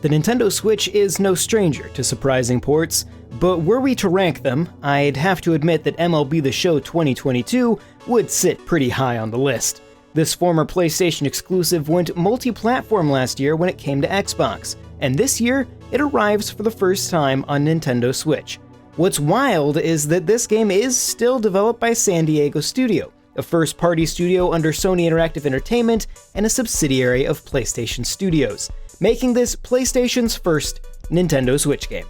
The Nintendo Switch is no stranger to surprising ports, but were we to rank them, I'd have to admit that MLB The Show 2022 would sit pretty high on the list. This former PlayStation exclusive went multi-platform last year when it came to Xbox, and this year it arrives for the first time on Nintendo Switch. What's wild is that this game is still developed by San Diego Studio, a first-party studio under Sony Interactive Entertainment and a subsidiary of PlayStation Studios, making this PlayStation's first Nintendo Switch game.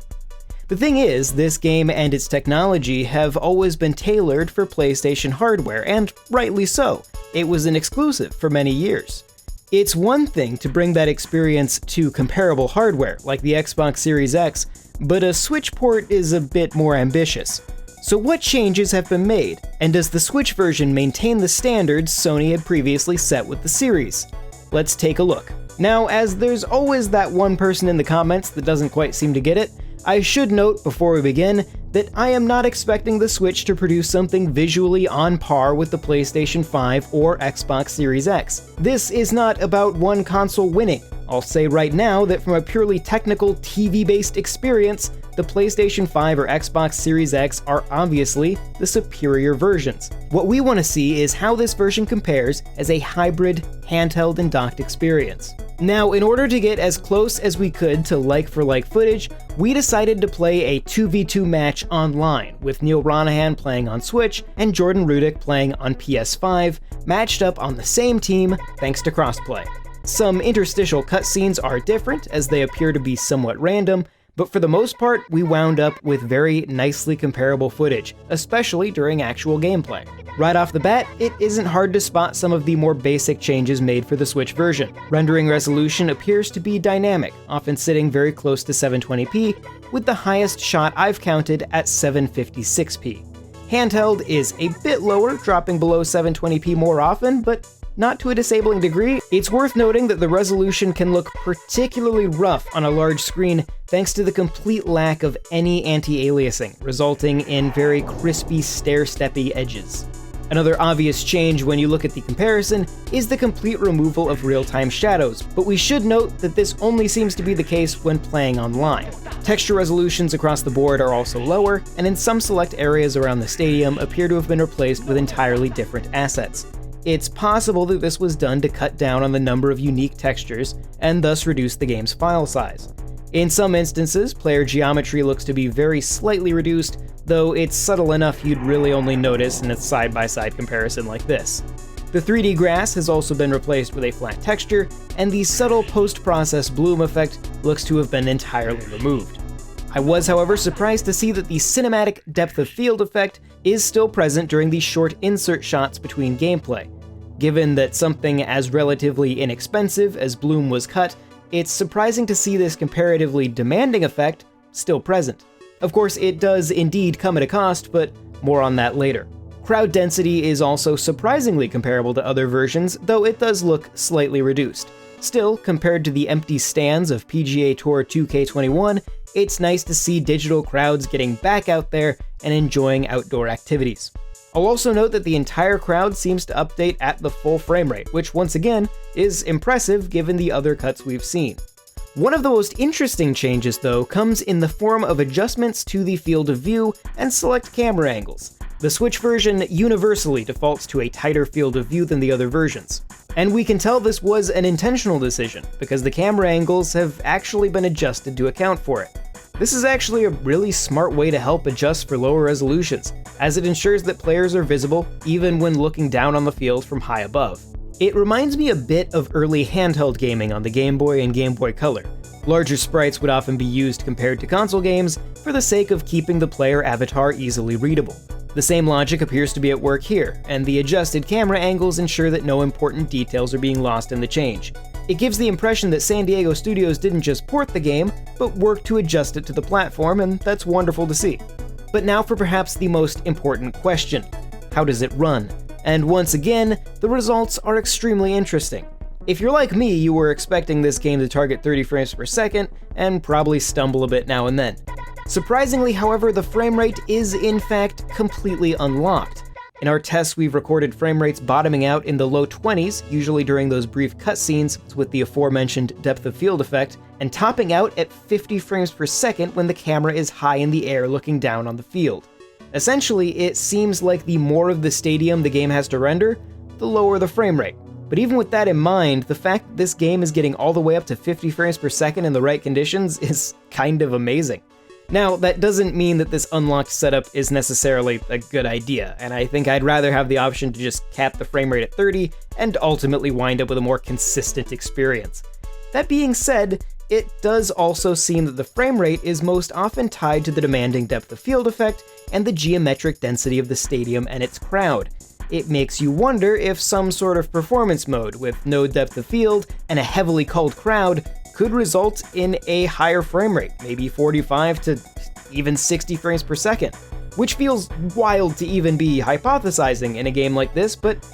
The thing is, this game and its technology have always been tailored for PlayStation hardware, and rightly so. It was an exclusive for many years. It's one thing to bring that experience to comparable hardware, like the Xbox Series X, but a Switch port is a bit more ambitious. So what changes have been made, and does the Switch version maintain the standards Sony had previously set with the series? Let's take a look. Now, as there's always that one person in the comments that doesn't quite seem to get it, I should note before we begin that I am not expecting the Switch to produce something visually on par with the PlayStation 5 or Xbox Series X. This is not about one console winning. I'll say right now that from a purely technical TV-based experience, the PlayStation 5 or Xbox Series X are obviously the superior versions. What we want to see is how this version compares as a hybrid, handheld and docked experience. Now, in order to get as close as we could to like-for-like footage, we decided to play a 2v2 match online, with Neil Ronahan playing on Switch and Jordan Rudek playing on PS5, matched up on the same team thanks to crossplay. Some interstitial cutscenes are different, as they appear to be somewhat random, but for the most part, we wound up with very nicely comparable footage, especially during actual gameplay. Right off the bat, it isn't hard to spot some of the more basic changes made for the Switch version. Rendering resolution appears to be dynamic, often sitting very close to 720p, with the highest shot I've counted at 756p. Handheld is a bit lower, dropping below 720p more often, but not to a disabling degree. It's worth noting that the resolution can look particularly rough on a large screen thanks to the complete lack of any anti-aliasing, resulting in very crispy, stair-steppy edges. Another obvious change when you look at the comparison is the complete removal of real-time shadows, but we should note that this only seems to be the case when playing online. Texture resolutions across the board are also lower, and in some select areas around the stadium appear to have been replaced with entirely different assets. It's possible that this was done to cut down on the number of unique textures and thus reduce the game's file size. In some instances, player geometry looks to be very slightly reduced, though it's subtle enough you'd really only notice in a side-by-side comparison like this. The 3D grass has also been replaced with a flat texture, and the subtle post-process bloom effect looks to have been entirely removed. I was, however, surprised to see that the cinematic depth of field effect is still present during the short insert shots between gameplay. Given that something as relatively inexpensive as bloom was cut, it's surprising to see this comparatively demanding effect still present. Of course, it does indeed come at a cost, but more on that later. Crowd density is also surprisingly comparable to other versions, though it does look slightly reduced. Still, compared to the empty stands of PGA Tour 2K21, it's nice to see digital crowds getting back out there and enjoying outdoor activities. I'll also note that the entire crowd seems to update at the full frame rate, which once again is impressive given the other cuts we've seen. One of the most interesting changes, though, comes in the form of adjustments to the field of view and select camera angles. The Switch version universally defaults to a tighter field of view than the other versions. And we can tell this was an intentional decision, because the camera angles have actually been adjusted to account for it. This is actually a really smart way to help adjust for lower resolutions, as it ensures that players are visible even when looking down on the field from high above. It reminds me a bit of early handheld gaming on the Game Boy and Game Boy Color. Larger sprites would often be used compared to console games for the sake of keeping the player avatar easily readable. The same logic appears to be at work here, and the adjusted camera angles ensure that no important details are being lost in the change. It gives the impression that San Diego Studios didn't just port the game, but worked to adjust it to the platform, and that's wonderful to see. But now for perhaps the most important question: how does it run? And once again, the results are extremely interesting. If you're like me, you were expecting this game to target 30 frames per second, and probably stumble a bit now and then. Surprisingly, however, the frame rate is in fact completely unlocked. In our tests, we've recorded frame rates bottoming out in the low 20s, usually during those brief cutscenes with the aforementioned depth of field effect, and topping out at 50 frames per second when the camera is high in the air looking down on the field. Essentially, it seems like the more of the stadium the game has to render, the lower the frame rate. But even with that in mind, the fact that this game is getting all the way up to 50 frames per second in the right conditions is kind of amazing. Now, that doesn't mean that this unlocked setup is necessarily a good idea, and I think I'd rather have the option to just cap the frame rate at 30 and ultimately wind up with a more consistent experience. That being said, it does also seem that the frame rate is most often tied to the demanding depth of field effect and the geometric density of the stadium and its crowd. It makes you wonder if some sort of performance mode with no depth of field and a heavily culled crowd could result in a higher frame rate, maybe 45 to even 60 frames per second, which feels wild to even be hypothesizing in a game like this, but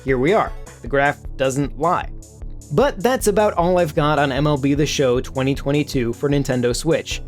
here we are. The graph doesn't lie. But that's about all I've got on MLB The Show 2022 for Nintendo Switch.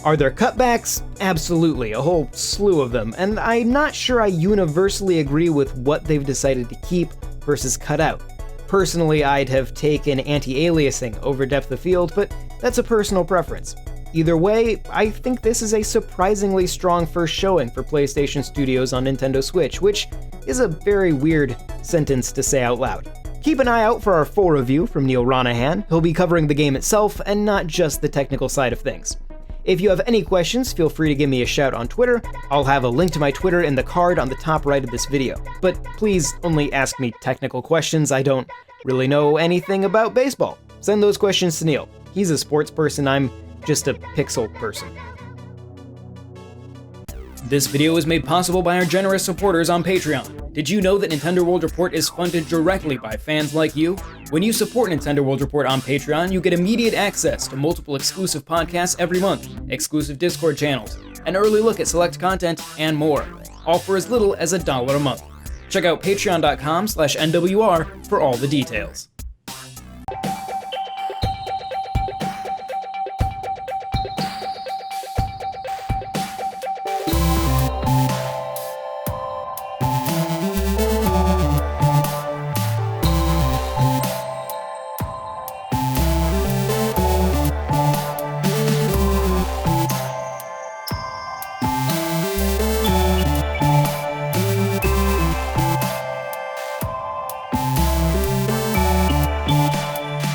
Are there cutbacks? Absolutely, a whole slew of them, and I'm not sure I universally agree with what they've decided to keep versus cut out. Personally, I'd have taken anti-aliasing over depth of field, but that's a personal preference. Either way, I think this is a surprisingly strong first showing for PlayStation Studios on Nintendo Switch, which is a very weird sentence to say out loud. Keep an eye out for our full review from Neil Ronahan. He'll be covering the game itself and not just the technical side of things. If you have any questions, feel free to give me a shout on Twitter. I'll have a link to my Twitter in the card on the top right of this video. But please only ask me technical questions. I don't really know anything about baseball. Send those questions to Neil. He's a sports person, I'm just a pixel person. This video is made possible by our generous supporters on Patreon. Did you know that Nintendo World Report is funded directly by fans like you? When you support Nintendo World Report on Patreon, you get immediate access to multiple exclusive podcasts every month, exclusive Discord channels, an early look at select content, and more, all for as little as $1 a month. Check out patreon.com/NWR for all the details.